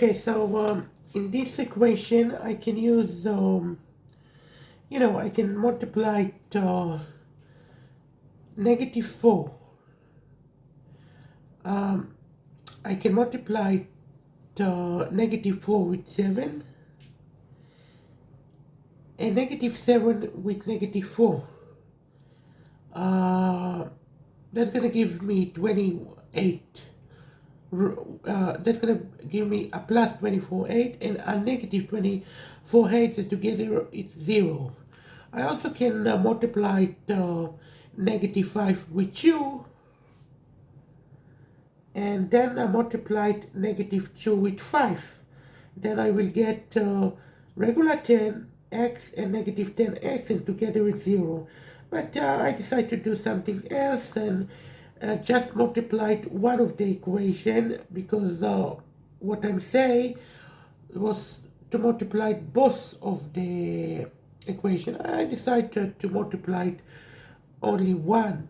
Okay, so in this equation, I can use, I can multiply negative 4. I can multiply negative 4 with 7, and negative 7 with negative 4. That's going to give me 28. That's going to give me a plus 24.8 and a negative 24.8, so together it's 0. I also can multiply negative 5 with 2, and then I multiplied negative 2 with 5. Then I will get regular 10x and negative 10x, and together it's 0. But I decided to do something else and just multiplied one of the equation, because what I'm saying was to multiply both of the equation. I decided to multiply only one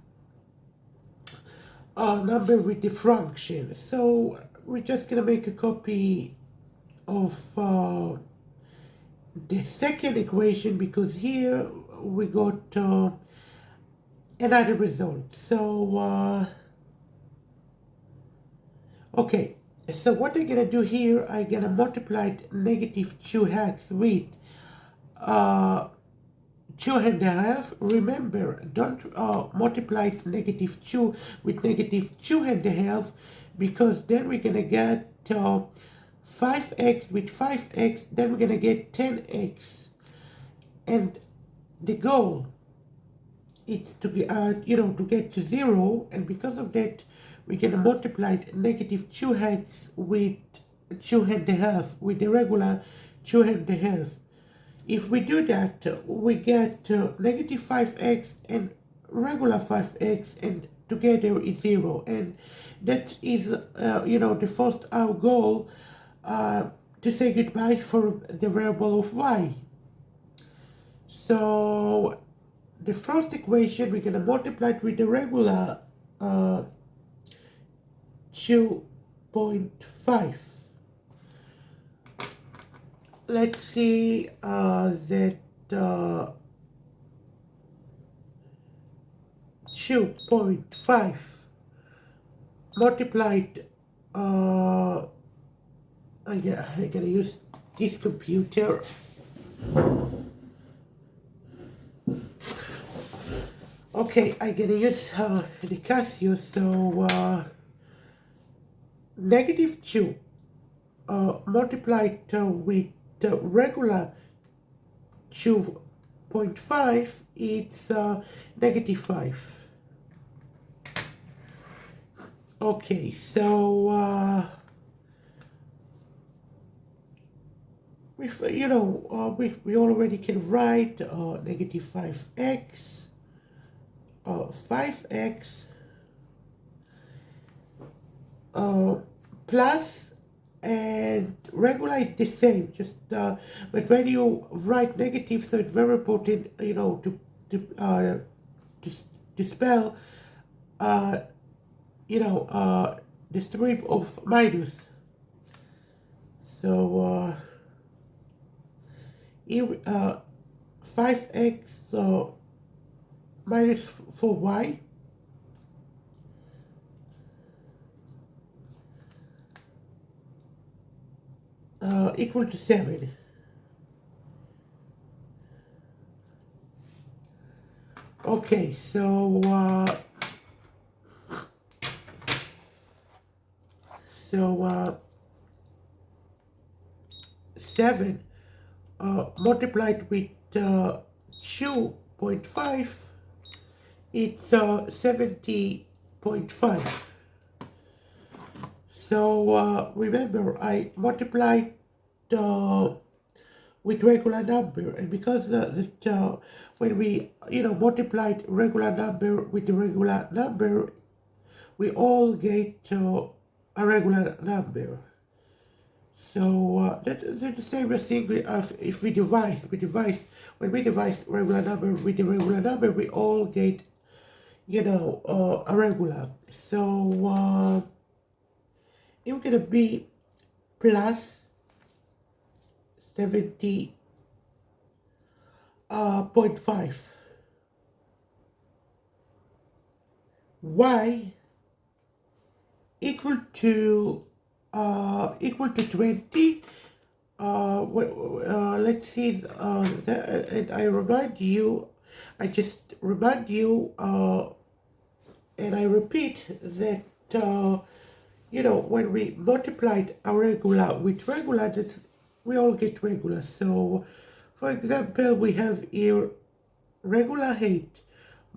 number with the function. So we're just gonna make a copy of the second equation, because here we got another result. So okay, so what I'm gonna do here, I'm gonna multiply negative 2x with 2.5. Remember, don't multiply negative 2 with negative 2.5, because then we're gonna get 5x with 5x, then we're gonna get 10x, and the goal is to to get to 0, and because of that we're gonna multiply negative 2x with 2.5 with the regular 2.5. If we do that, we get negative 5x and regular 5x, and together it's 0. And that is, the first our goal, to say goodbye for the variable of y. So the first equation, we're going to multiply it with the regular 2.5. Let's see that 2.5 multiplied, I gotta use this computer. Okay, I gotta use the Casio. So negative 2 multiplied with regular 2.5, it's negative 5. Okay, so we already can write negative 5x, 5x plus, and regular is the same, just but when you write negative, so it's very important, to spell the strip of minus. So here 5x minus 4y equal to 7. Okay, so 7 multiplied with 2.5, it's 70.5. So remember, I multiplied with regular number, and because when we multiplied regular number with the regular number, we all get a regular number. So that's the same thing as if we devise. When we devise regular number with the regular number, we all get a regular. So it's gonna be plus 70.5. Y equal to 20. Let's see. And I remind you, I just remind you, and I repeat that when we multiplied a regular with regular, we all get regular. So, for example, we have here regular 8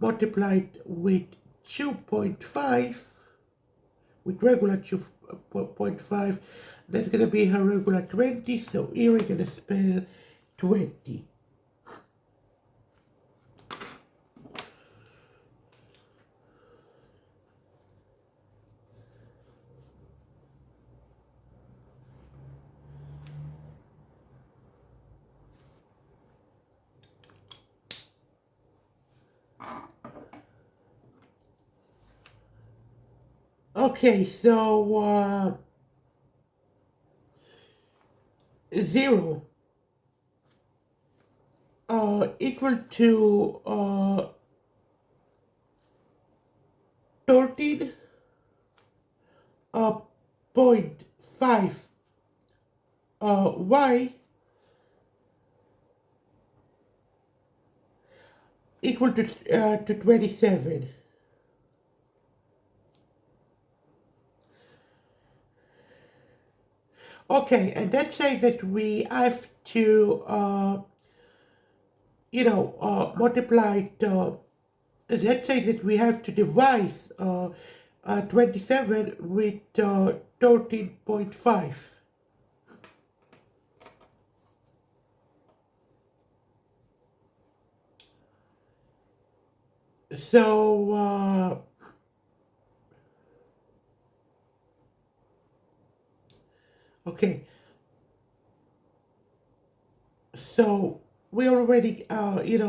multiplied with 2.5, with regular 2.5, that's going to be her regular 20, so here we're going to spell 20. Okay, so 0 equal to 13.5 y equal to 27. Okay, and that says that we have to multiply. Let's say that we have to divide 27 with 13.5. So okay, so we already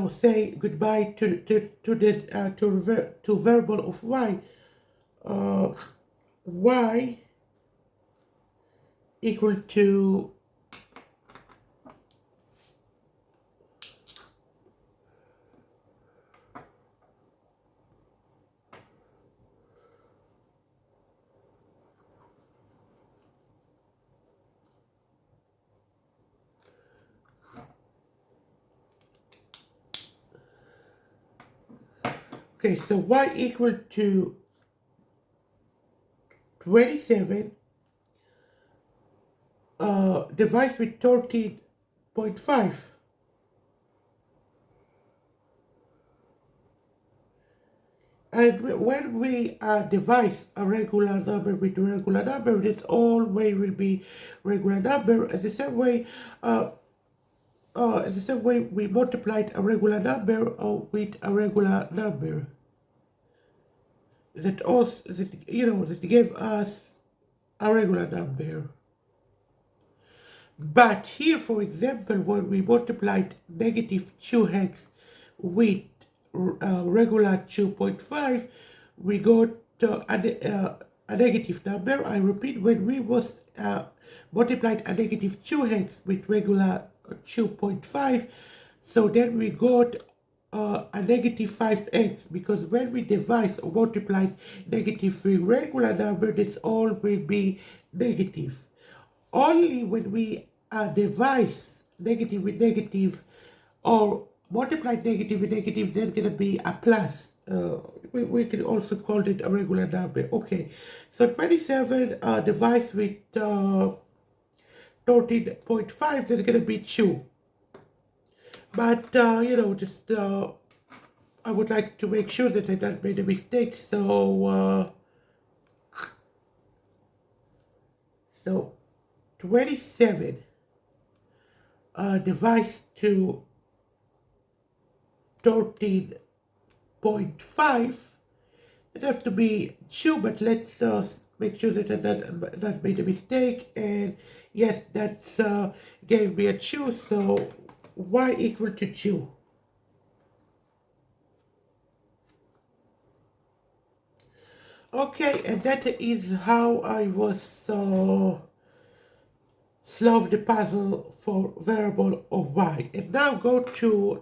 say goodbye to variable of y. Y equal to okay, so y equal to 27 divided with 13.5. And when we divide a regular number with a regular number, this always will be regular number. As the same way, we multiplied a regular number with a regular number. That also that gave us a regular number. But here, for example, when we multiplied negative 2x with regular 2.5, we got a negative number. I repeat, when we was multiplied a negative 2x with regular 2.5, so then we got a negative 5x, because when we divide or multiply negative with regular number, this all will be negative. Only when we divide negative with negative or multiply negative with negative, there's going to be a plus. We can also call it a regular number. Okay, so 27 divided with 13.5, there's going to be 2. But, just I would like to make sure that I don't make a mistake. So 27 divided to 13.5. It have to be 2, but let's make sure that I not made a mistake. And yes, that gave me a 2, so y equal to 2. Okay, and that is how I was solve the puzzle for variable of y. And now go to,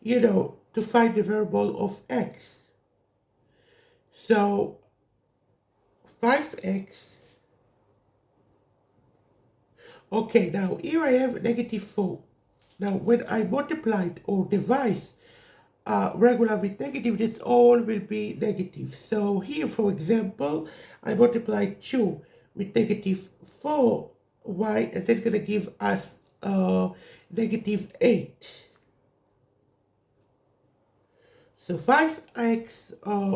to find the variable of x. So 5x. Okay, now here I have -4. Now when I multiply or divide regular with negative, that's all will be negative. So here, for example, I multiply 2 with -4y, and that's gonna give us -8. So 5x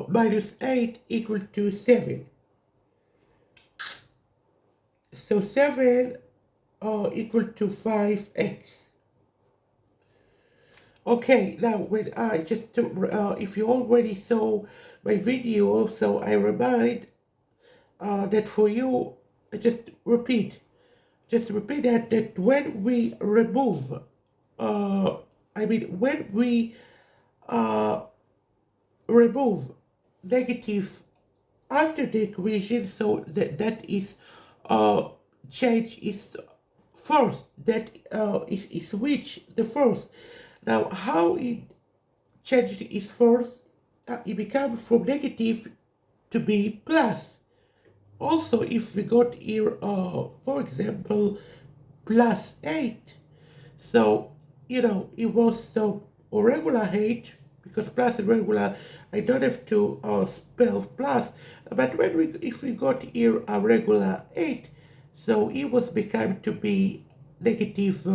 minus 8 equal to 7. So 7 equal to 5x. Okay, now when I just, if you already saw my video, so I remind that for you, just repeat that when we remove, when we remove negative after the equation, so that is change is first, that is switch the first. Now how it changed is first, it becomes from negative to be plus. Also, if we got here, for example, plus 8, so, it was a regular 8, because plus and regular, I don't have to spell plus, but if we got here a regular 8, so it was become to be negative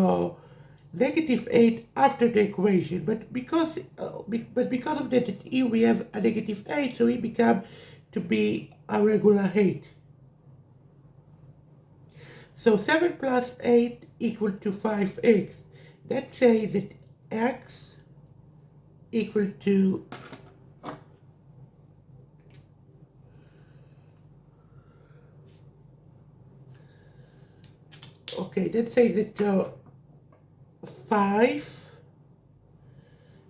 8 after the equation, but because of that here we have a -8, so it become to be a regular 8. So 7 plus 8 equal to 5x. That says that x equal to okay, that says that 5.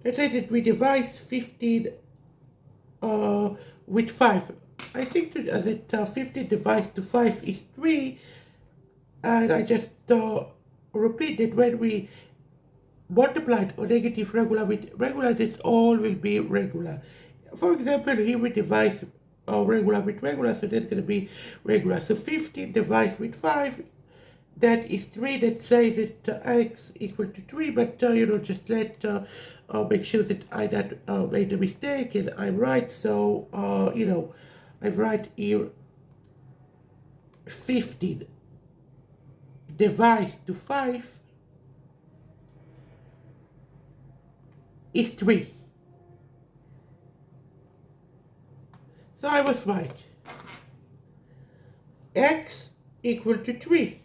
Let's say that we divide 15 with 5. I think that 15 divided to 5 is 3, and I just repeat that when we multiplied or negative regular with regular, that all will be regular. For example, here we divide regular with regular, so that's going to be regular. So 15 divided with 5, that is 3. That says that x equal to 3, but just make sure that I not made a mistake and I'm right. So I write here 15 divided to 5 is 3. So I was right. X equal to 3.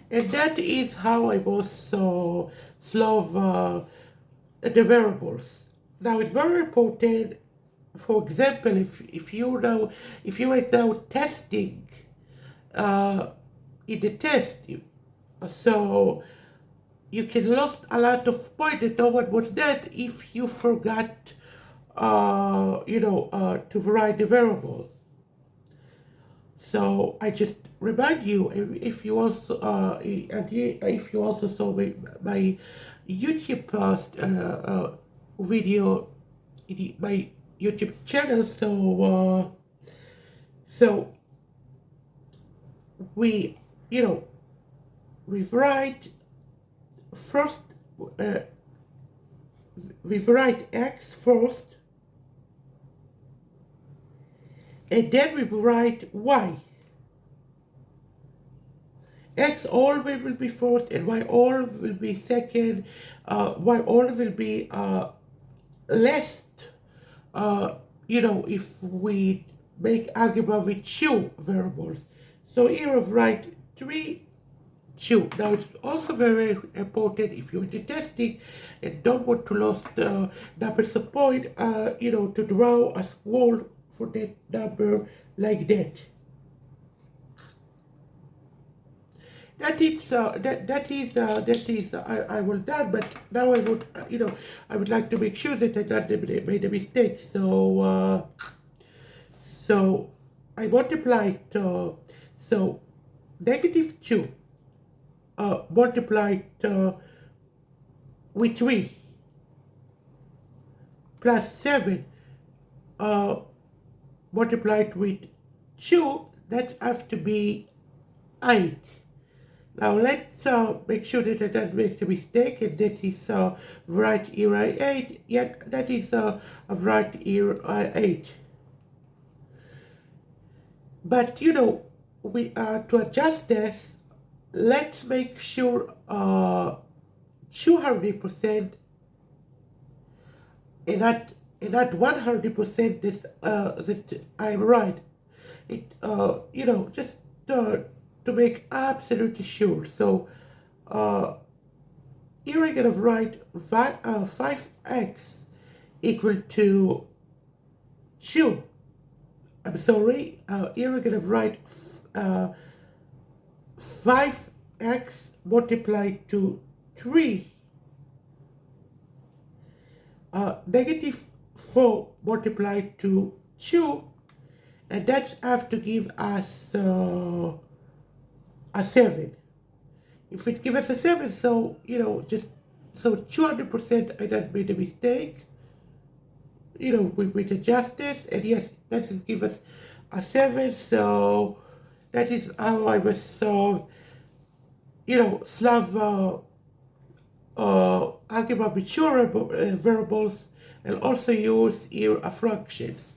And that is how I was solve the variables. Now it's very important. For example, if you are now testing in the test, so you can lose a lot of points and no one wants that if you forgot to write the variable. So I just remind you, if you also if you also saw my YouTube post video, my YouTube channel, so we we write first, we write x first, and then we write y. X always will be first and y all will be second. Y all will be last. If we make algebra with 2 variables. So here I write 3, 2. Now it's also very important if you're in testing and don't want to lose the numbers of point, to draw a square for that number like that. That is I will done, but now I would I would like to make sure that I not made a mistake. So I multiplied, so negative 2 multiplied with 3 plus 7 uh, multiplied with 2, that's have to be 8. Now let's make sure that I don't make a mistake, and that is right here 8. Yeah, that is right here 8. But you know, we to adjust this, let's make sure 200% and not 100% that I'm right. It you know, just to make absolutely sure. So here I'm gonna write 5x equal to 2. I'm sorry. Here I'm gonna write 5x multiplied to 3. Negative 4 multiplied to 2, and that's have to give us a 7. If it gives us a 7, so you know, just so 200% I not made a mistake. You know, we adjust this, and yes, that is give us a 7. So that is how I was you know, Slav algebra with variables, and also use here a fractions.